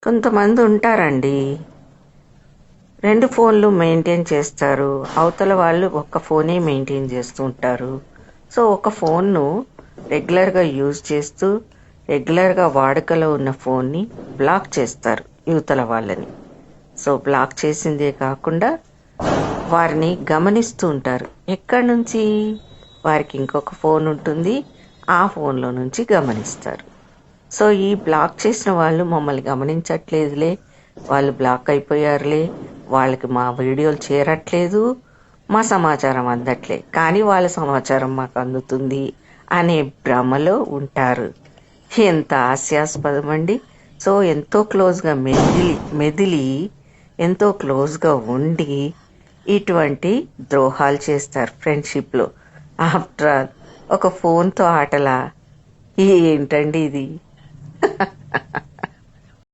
కొంతమంది ఉంటారండి, 2 ఫోన్లు మెయింటైన్ చేస్తారు. అవతల వాళ్ళు ఒక్క ఫోనే మెయింటైన్ చేస్తూ ఉంటారు. సో ఒక ఫోన్ను రెగ్యులర్గా యూజ్ చేస్తూ రెగ్యులర్గా వాడుకలో ఉన్న ఫోన్ని బ్లాక్ చేస్తారు యువతల వాళ్ళని. సో బ్లాక్ చేసిందే కాకుండా వారిని గమనిస్తూ ఉంటారు. ఎక్కడి నుంచి? వారికి ఇంకొక ఫోన్ ఉంటుంది, ఆ ఫోన్లో నుంచి గమనిస్తారు. సో ఈ బ్లాక్ చేసిన వాళ్ళు మమ్మల్ని గమనించట్లేదులే, వాళ్ళు బ్లాక్ అయిపోయారులే, వాళ్ళకి మా వీడియోలు చేరట్లేదు, మా సమాచారం అందట్లే, కానీ వాళ్ళ సమాచారం మాకు అందుతుంది అనే భ్రమలో ఉంటారు. ఎంత హాస్యాస్పదం అండి. సో ఎంతో క్లోజ్గా మెదిలి ఎంతో క్లోజ్గా ఉండి ఇటువంటి ద్రోహాలు చేస్తారు ఫ్రెండ్షిప్లో. ఆఫ్టర్ ఆల్ ఒక ఫోన్తో ఆటలా? ఏంటండి ఇది?